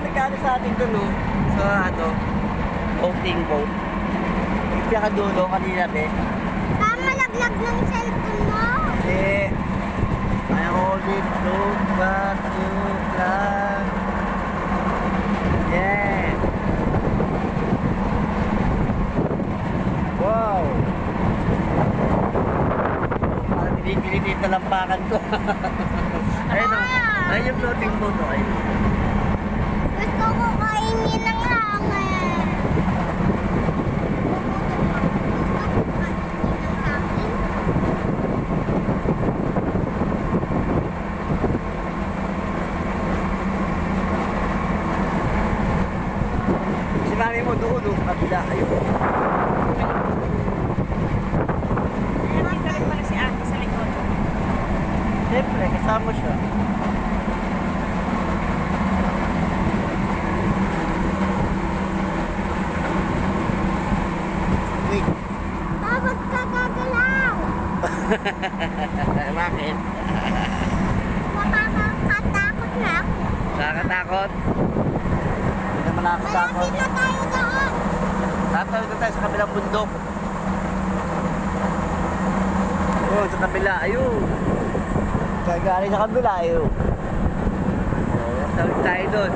nag-ano sa atin doon, no? Sa ano, floating boat. Yung pinakadulo kanina, be. Tama, laglag ng cellphone mo. Eh, I hold it, look back, you fly. Yeah. Wow. Parang pinipilit yung talampakan ko. Ayun o. Ayun yung floating boat o. Ayun. Gusto ko kainin ng hangin. Gusto ko kainin ng hangin. Si mami mo doon o. Sa kabila. Ayun. Dito rin pala si Ate sa likod. Siyempre, kasama siya. Wait. Bakit ka gagalaw? Bakit? Nakakatakot na ako. Nakakatakot? Hindi naman nakakatakot. Malapit na tayo doon. Tatawid na tayo sa kabilang bundok. Oh, sa kabila. Ayun. Gagaling sa kabila. Ayun. Oh, tawid tayo doon.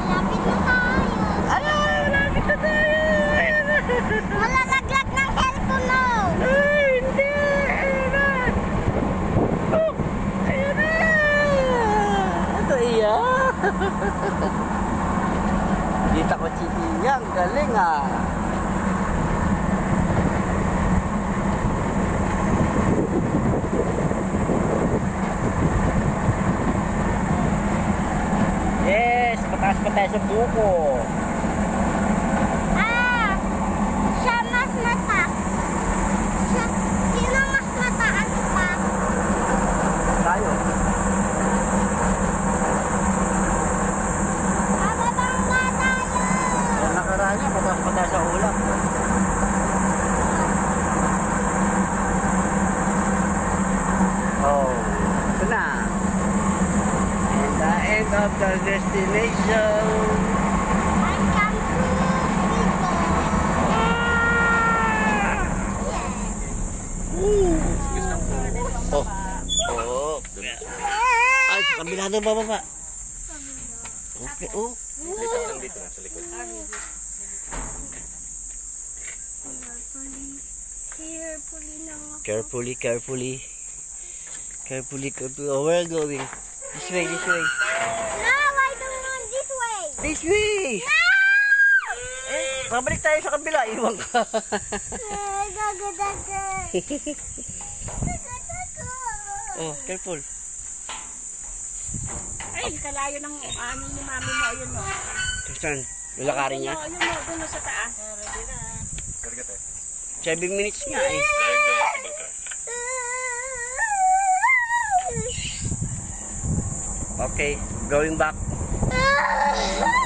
Malapit na tayo. Ano? Malapit na tayo. Malalaglag ng cellphone mo. Ay, hindi. Ayun na. Oh, ayun na. Ito iya. Dito ko chitiyang. Galing ah. Yes, pataas pa tayo sa buko. Ah, siya mas mataas. Sino mas mataas pa? Tayo. Bababangga tayo. Ang nakaraan niya, pataas pa tayo sa ulam. Oh, ito na. And the end of the destination. I come to dito. Yes. Oh, oh. Ay, sa kabila na bababa. Okay, oh. Carefully lang ako. Carefully, carefully. Carefully, carefully. Oh, we're going. This way, this way. No, I don't want this way. This way! Eh, pabalik tayo sa kabila. Iwan ka. Gagadaga. Oh, careful. Ay, kalayo ng ano ni mami mo. Ayun mo. Saan? Lalakarin niya? Ayun mo, doon mo sa taas. 7 minutes nga eh. Okay, going back. Ah!